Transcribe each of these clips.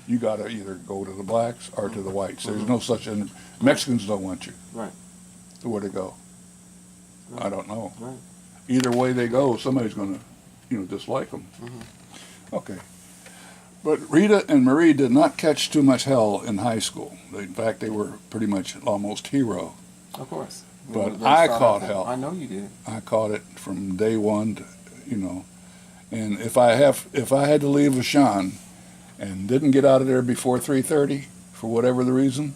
You got to either go to the blacks or to the whites. There's no such, and Mexicans don't want you. Right. So where to go? Right. I don't know. Right. Either way they go, somebody's going to, dislike them. Okay. But Rita and Marie did not catch too much hell in high school. In fact, they were pretty much almost hero. Of course. But They I started caught off- hell. I know you did. I caught it from day one, and if I had to leave Vashon and didn't get out of there before 3:30 for whatever the reason,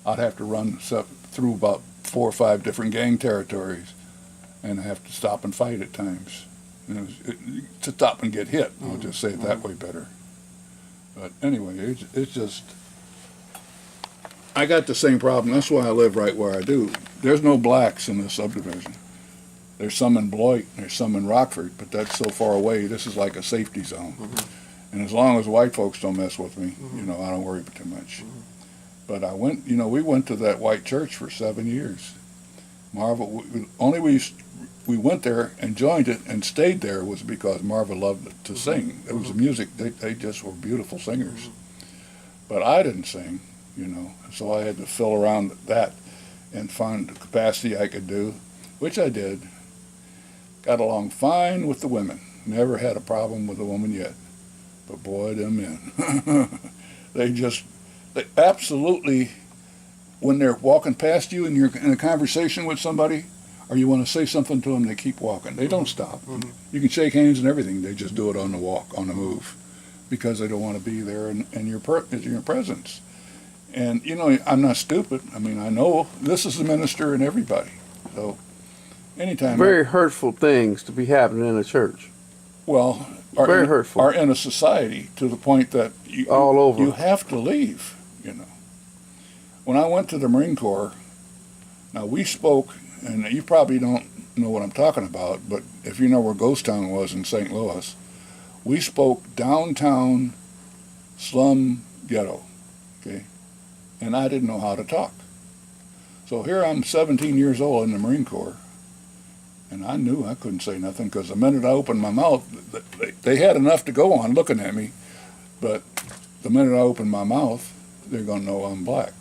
I'd have to run through about 4 or 5 different gang territories and have to stop and fight at times. To stop and get hit. I'll just say it that way better. But anyway, it's just, I got the same problem. That's why I live right where I do. There's no blacks in this subdivision. There's some in Beloit, there's some in Rockford, but that's so far away. This is like a safety zone. And as long as white folks don't mess with me, I don't worry too much. But I went, we went to that white church for 7 years. Marva, we went there and joined it and stayed there was because Marva loved to sing. It was the music. They just were beautiful singers. But I didn't sing, so I had to fill around that and find the capacity I could do, which I did. Got along fine with the women. Never had a problem with a woman yet. But boy, them men. they absolutely, when they're walking past you and you're in a conversation with somebody, or you want to say something to them, they keep walking. They don't stop. You can shake hands and everything. They just do it on the walk, on the move, because they don't want to be there in your presence. And, I'm not stupid. I mean, I know this is the minister and everybody. So anytime. Very hurtful things to be happening in a church. Well, very hurtful. Are in a society to the point that all over. You have to leave, When I went to the Marine Corps, now we spoke, and you probably don't know what I'm talking about, but if you know where Ghost Town was in St. Louis, we spoke downtown slum ghetto, okay? And I didn't know how to talk. So here I'm 17 years old in the Marine Corps, and I knew I couldn't say nothing because the minute I opened my mouth, they had enough to go on looking at me, but the minute I opened my mouth, they're going to know I'm black.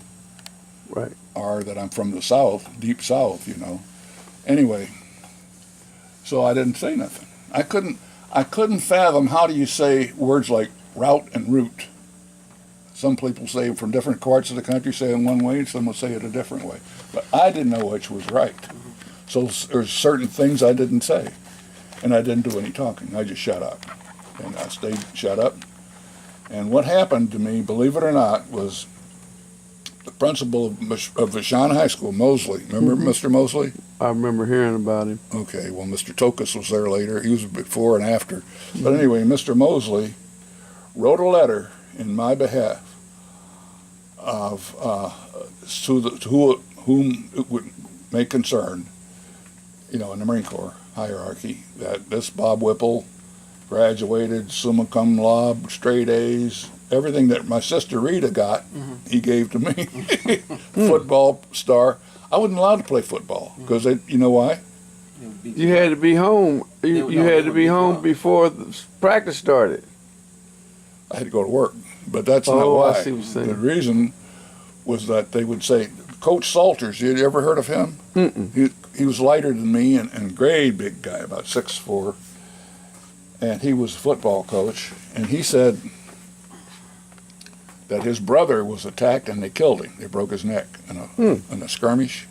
Right. Or that I'm from the South, deep South, Anyway, so I didn't say nothing. I couldn't fathom how do you say words like route and route. Some people say from different parts of the country say it one way, and some will say it a different way. But I didn't know which was right. So there's certain things I didn't say. And I didn't do any talking. I just shut up. And I stayed shut up. And what happened to me, believe it or not, was the principal of Vashon High School, Mosley. Remember Mr. Mosley? I remember hearing about him. Okay, well, Mr. Tokus was there later. He was before and after. But anyway, Mr. Mosley wrote a letter in my behalf of to whom it would make concern, in the Marine Corps hierarchy, that this Bob Whipple graduated summa cum laude, straight A's, everything that my sister Rita got, he gave to me. Football star. I wasn't allowed to play football because you know why? You had to be home. You had to be home before the practice started. I had to go to work, but that's not why. I see what you're saying. The reason was that they would say, Coach Salters, you ever heard of him? He was lighter than me and great big guy, about 6'4", and he was a football coach, and he said that his brother was attacked and they killed him. They broke his neck in a skirmish.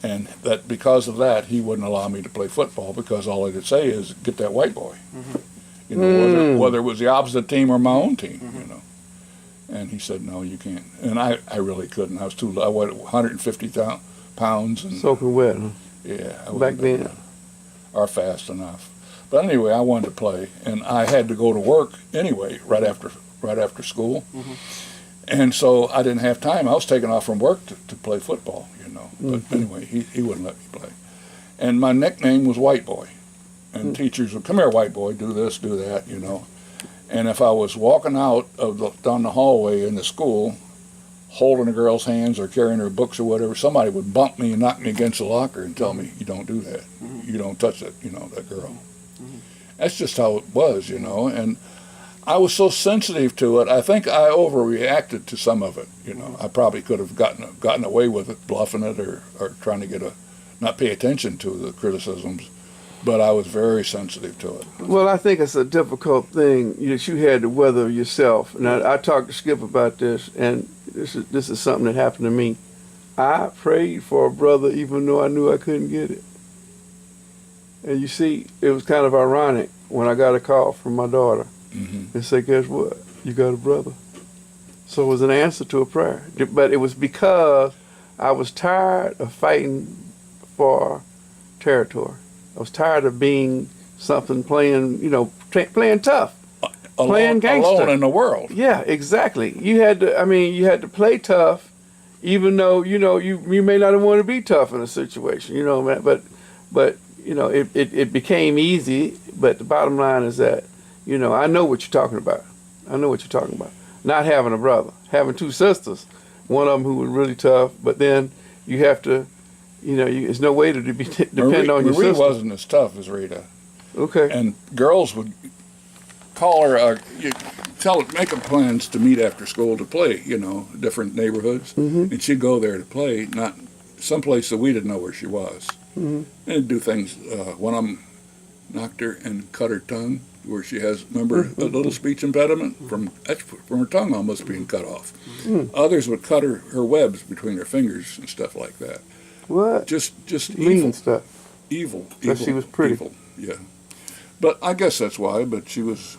And that because of that, he wouldn't allow me to play football because all he'd say is, get that white boy. Whether it was the opposite team or my own team, And he said, no, you can't. And I really couldn't. I was too low. I weighed 150 pounds. And, soaking wet, huh? Yeah. Back then. Or fast enough. But anyway, I wanted to play. And I had to go to work anyway, right after school. And so I didn't have time. I was taking off from work to play football, But anyway, he wouldn't let me play. And my nickname was White Boy. And teachers would, come here, white boy, do this, do that, And if I was walking out down the hallway in the school, holding a girl's hands or carrying her books or whatever, somebody would bump me and knock me against the locker and tell me, you don't do that. You don't touch that, that girl. That's just how it was, And I was so sensitive to it. I think I overreacted to some of it. You know, I probably could have gotten away with it, bluffing it, or trying to not pay attention to the criticisms. But I was very sensitive to it. Well, I think it's a difficult thing that you had to weather yourself. And I talked to Skip about this, and this is something that happened to me. I prayed for a brother even though I knew I couldn't get it. And you see, it was kind of ironic when I got a call from my daughter and said, guess what? You got a brother. So it was an answer to a prayer. But it was because I was tired of fighting for territory. I was tired of being something playing tough. Playing gangster. Alone in the world. Yeah, exactly. You had to play tough, even though, you may not want to be tough in a situation, man. But it became easy. But the bottom line is that, I know what you're talking about. I know what you're talking about. Not having a brother, having two sisters, one of them who was really tough, but then you have to, there's no way to depend on your Marie sister. wasn't as tough as Rita. Okay. And girls would call her, make up plans to meet after school to play, different neighborhoods. And she'd go there to play, not someplace that we didn't know where she was. And do things. One of them knocked her and cut her tongue, where she has, remember, a little speech impediment from her tongue almost being cut off. Others would cut her webs between her fingers and stuff like that. What? Just Mean evil. stuff. Evil. But she was pretty. Evil. Yeah. But I guess that's why, but she was,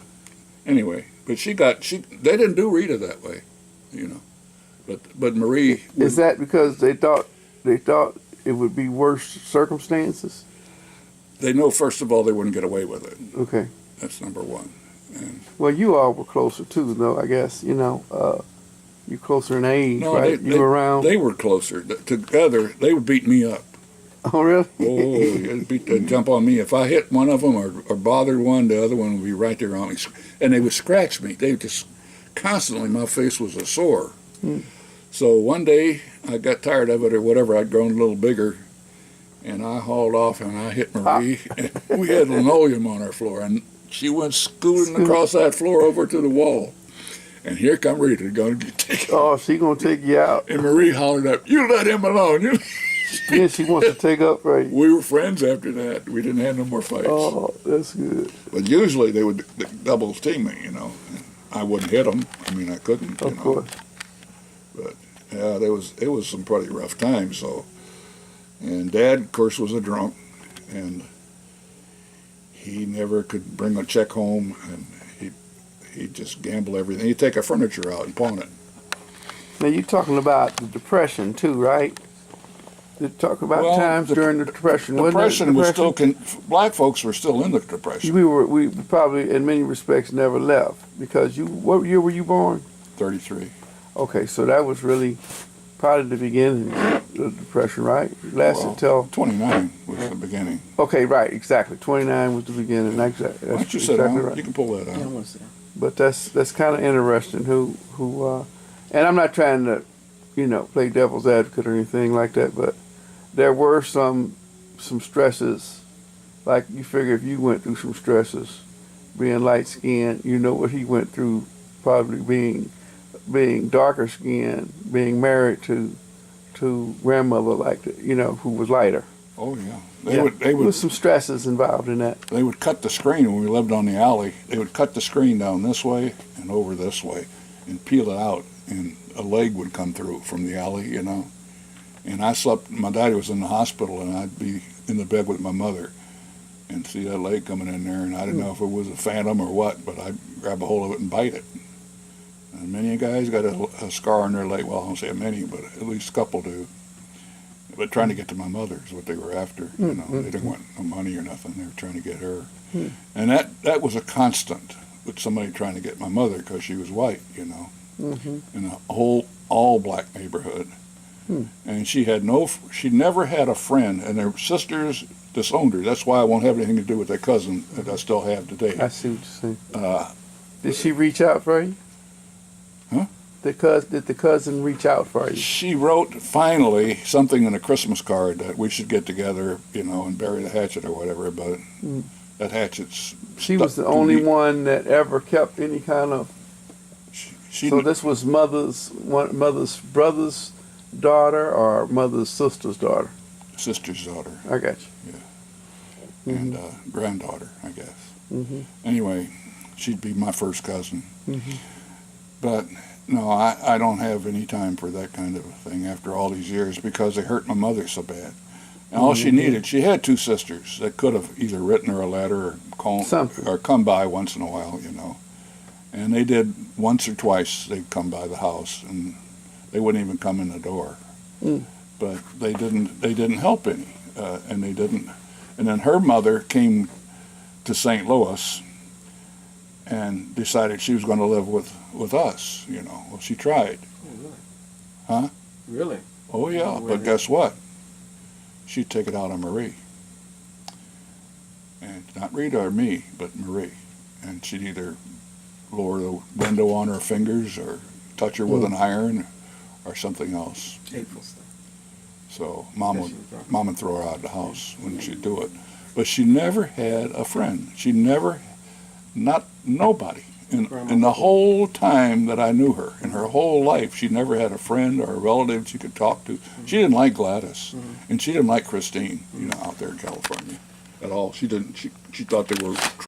anyway. But they didn't do Rita that way, But Marie. Is that because they thought it would be worse circumstances? They know, first of all, they wouldn't get away with it. Okay. That's number one. And Well, you all were closer too, though, I guess, you're closer in age, no, right? You were around. They were closer. Together, they would beat me up. Oh, really? Oh, they'd jump on me. If I hit one of them or bothered one, the other one would be right there on me. And they would scratch me. They just constantly, my face was a sore. So one day, I got tired of it or whatever. I'd grown a little bigger. And I hauled off and I hit Marie. And we had linoleum on our floor. And she went scooting across that floor over to the wall. And here come Rita going to take Oh, she gonna take you out. And Marie hollered up, "You let him alone." Yeah, she wants to take up for you. We were friends after that. We didn't have no more fights. Oh, that's good. But usually they would double team me, I wouldn't hit them. I mean, I couldn't. Of course. But yeah, it was some pretty rough times. So, and Dad, of course, was a drunk, and he never could bring a check home, and he'd just gamble everything. He'd take our furniture out and pawn it. Now you're talking about the Depression too, right? You talk about Well, times during the Depression. Wasn't it Depression was still. Black folks were still in the Depression. We probably, in many respects, never left because what year were you born? 33. Okay, so that was really probably the beginning of the Depression, right? It lasted till 29 was the beginning. Okay, right, exactly. 29 was the beginning. That's Why don't you sit exactly down? right. You can pull that out. But that's kind of interesting. And I'm not trying to, play devil's advocate or anything like that. But there were some stresses. Like you figure if you went through some stresses, being light skinned, you know what he went through. Probably being darker skinned, being married to grandmother like that, who was lighter. Oh yeah. There was some stresses involved in that. They would cut the screen when we lived on the alley. They would cut the screen down this way and over this way and peel it out, and a leg would come through from the alley, And I slept, my daddy was in the hospital, and I'd be in the bed with my mother and see that leg coming in there, and I didn't know if it was a phantom or what, but I'd grab a hold of it and bite it. And many guys got a scar on their leg. Well, I don't say many, but at least a couple do. But trying to get to my mother is what they were after. They didn't want no money or nothing. They were trying to get her. And that was a constant with somebody trying to get my mother because she was white, in a whole all-black neighborhood. And she never had a friend, and her sisters disowned her. That's why I won't have anything to do with that cousin that I still have today. I see what you're saying. Did she reach out for you? Huh? Did the cousin reach out for you? She wrote finally something in a Christmas card that we should get together, and bury the hatchet or whatever. But that hatchet's. She was the only one that ever kept any kind of. She, So this was mother's brother's daughter or mother's sister's daughter. sister's daughter I got you. and granddaughter, I guess. Mm-hmm. Anyway, she'd be my first cousin. Mm-hmm. But no, I don't have any time for that kind of thing after all these years because they hurt my mother so bad. And all she needed, she had two sisters that could have either written her a letter or Something. or come by once in a while, you know. And they did once or twice. They'd come by the house, and they wouldn't even come in the door. Mm. But they didn't help any, and they didn't. And then her mother came to St. Louis and decided she was going to live with us, you know. Well, she tried. Oh, really? Huh? Really? Oh, yeah, but guess what? She'd take it out on Marie. And not Rita or me, but Marie. And she'd either lower the window on her fingers or touch her with an iron or something else. Hateful stuff. So Mom That she was wrong. would throw her out of the house when she'd do it. But she never had a friend. She never, not nobody. In the whole time that I knew her, in her whole life, she never had a friend or a relative she could talk to. She didn't like Gladys, and she didn't like Christine, you know, out there in California at all. She didn't. She thought they were